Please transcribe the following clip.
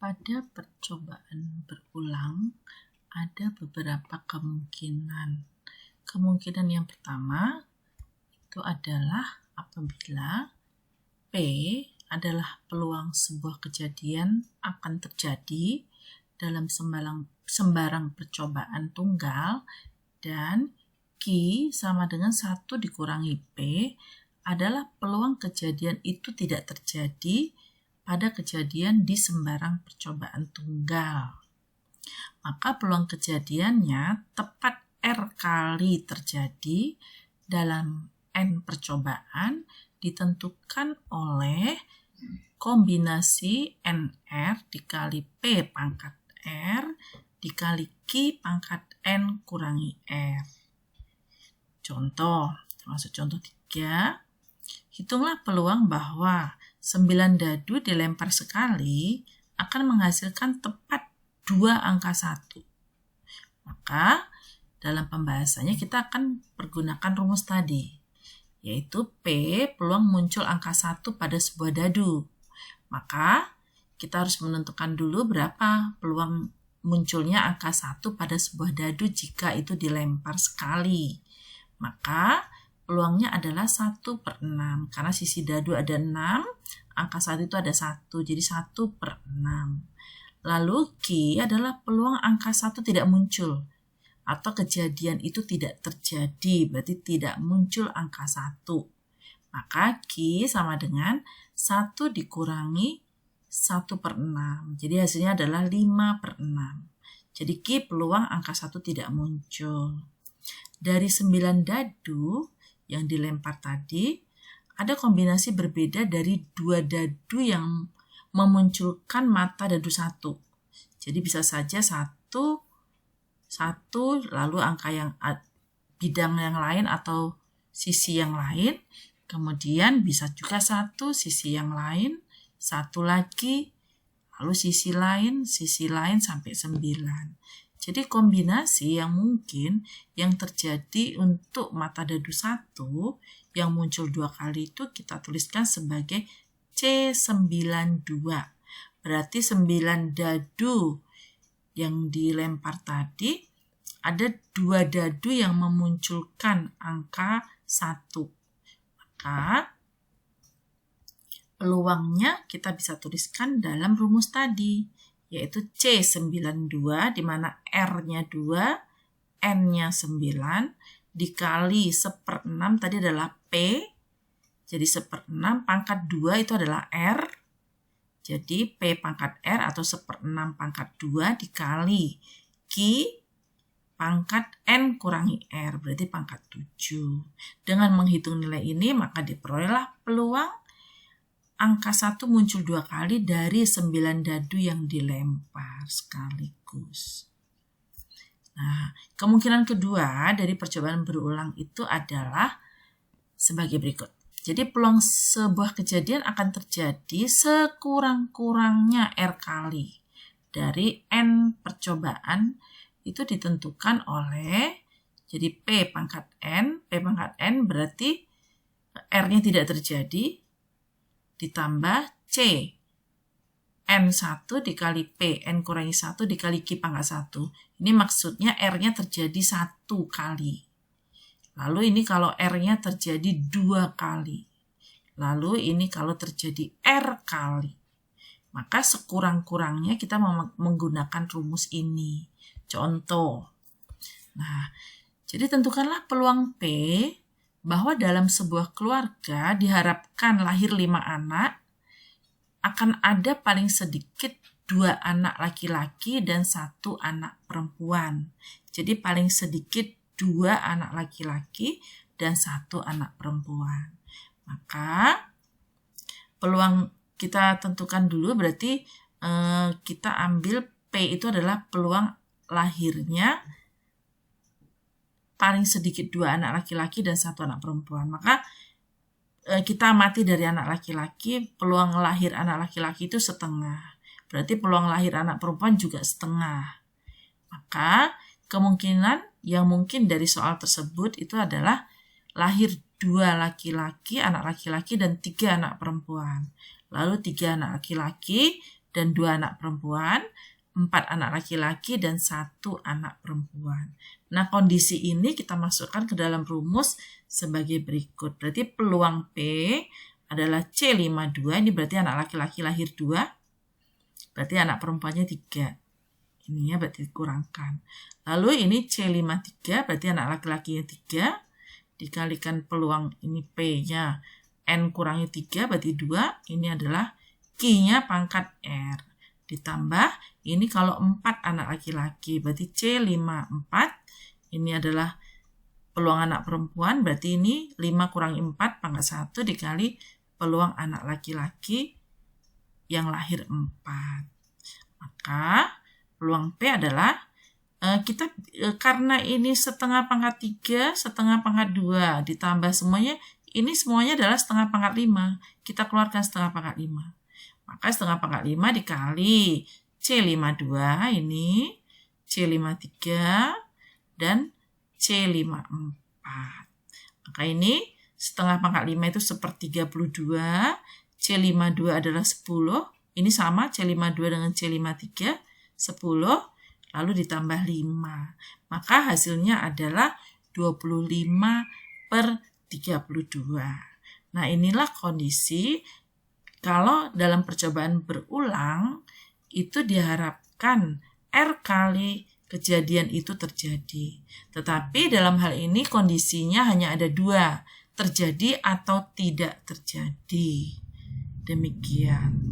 Pada percobaan berulang, ada beberapa kemungkinan. Kemungkinan yang pertama itu adalah apabila P adalah peluang sebuah kejadian akan terjadi dalam sembarang percobaan tunggal, dan Q sama dengan 1 dikurangi P adalah peluang kejadian itu tidak terjadi pada kejadian di sembarang percobaan tunggal. Maka peluang kejadiannya tepat R kali terjadi dalam N percobaan ditentukan oleh kombinasi NR dikali P pangkat R dikali Q pangkat N kurangi R. Contoh, termasuk contoh 3, hitunglah peluang bahwa 9 dadu dilempar sekali akan menghasilkan tepat 2 angka 1. Maka dalam pembahasannya kita akan pergunakan rumus tadi, yaitu P peluang muncul angka 1 pada sebuah dadu. Maka kita harus menentukan dulu berapa peluang munculnya angka 1 pada sebuah dadu jika itu dilempar sekali. Maka peluangnya adalah 1/6. Karena sisi dadu ada 6, angka 1 itu ada 1, jadi 1/6. Lalu Q adalah peluang angka 1 tidak muncul, atau kejadian itu tidak terjadi, berarti tidak muncul angka 1. Maka Q sama dengan 1 dikurangi 1/6. Jadi hasilnya adalah 5/6. Jadi Q peluang angka 1 tidak muncul. Dari 9 dadu yang dilempar tadi, ada kombinasi berbeda dari 2 dadu yang memunculkan mata dadu 1. Jadi bisa saja 1, lalu angka yang bidang yang lain atau sisi yang lain, kemudian bisa juga 1, sisi yang lain, 1 lagi, lalu sisi lain sampai 9. Jadi kombinasi yang mungkin yang terjadi untuk mata dadu 1 yang muncul 2 kali itu kita tuliskan sebagai C92. Berarti 9 dadu yang dilempar tadi ada 2 dadu yang memunculkan angka 1. Maka peluangnya kita bisa tuliskan dalam rumus tadi, yaitu C92 di mana R-nya 2, N-nya 9, dikali 1/6 tadi adalah P, jadi 1/6 pangkat 2 itu adalah R, jadi P pangkat R atau 1/6 pangkat 2 dikali Q pangkat N kurangi R, berarti pangkat 7. Dengan menghitung nilai ini maka diperolehlah peluang angka 1 muncul 2 kali dari 9 dadu yang dilempar sekaligus. Nah, kemungkinan kedua dari percobaan berulang itu adalah sebagai berikut. Jadi peluang sebuah kejadian akan terjadi sekurang-kurangnya R kali dari N percobaan itu ditentukan oleh, jadi P pangkat N berarti R-nya tidak terjadi, ditambah C N1 dikali P, N kurangi 1 dikali Q pangkat 1. Ini maksudnya R-nya terjadi 1 kali. Lalu ini kalau R-nya terjadi 2 kali. Lalu ini kalau terjadi R kali. Maka sekurang-kurangnya kita menggunakan rumus ini. Contoh. Nah, jadi tentukanlah peluang P bahwa dalam sebuah keluarga diharapkan lahir 5 anak, akan ada paling sedikit 2 anak laki-laki dan 1 anak perempuan. Jadi paling sedikit 2 anak laki-laki dan 1 anak perempuan. Maka peluang kita tentukan dulu, berarti kita ambil P itu adalah peluang lahirnya paling sedikit 2 anak laki-laki dan 1 anak perempuan. Maka kita amati dari anak laki-laki, peluang lahir anak laki-laki itu setengah. Berarti peluang lahir anak perempuan juga setengah. Maka kemungkinan yang mungkin dari soal tersebut itu adalah lahir 2 laki-laki, anak laki-laki dan 3 anak perempuan. Lalu 3 anak laki-laki dan 2 anak perempuan, 4 anak laki-laki dan 1 anak perempuan. Nah, kondisi ini kita masukkan ke dalam rumus sebagai berikut. Berarti peluang P adalah C52, ini berarti anak laki-laki lahir 2, berarti anak perempuannya 3. Ininya berarti dikurangkan. Lalu ini C53, berarti anak laki-lakinya 3, dikalikan peluang ini P-nya, N kurangi 3, berarti 2, ini adalah Q-nya pangkat R. Ditambah, ini kalau 4 anak laki-laki, berarti C54, ini adalah peluang anak perempuan, berarti ini 5 kurangi 4 pangkat 1 dikali peluang anak laki-laki yang lahir 4. Maka peluang P adalah karena ini setengah pangkat 3, setengah pangkat 2, ditambah semuanya, ini semuanya adalah setengah pangkat 5. Kita keluarkan setengah pangkat 5. Maka setengah pangkat 5 dikali C52 ini, C53, dan C54. Maka ini setengah pangkat 5 itu 1/32, C52 adalah 10, ini sama C52 dengan C53, 10, lalu ditambah 5. Maka hasilnya adalah 25/32. Nah, inilah kondisi kalau dalam percobaan berulang, itu diharapkan R kali kejadian itu terjadi. Tetapi dalam hal ini kondisinya hanya ada 2, terjadi atau tidak terjadi. Demikian.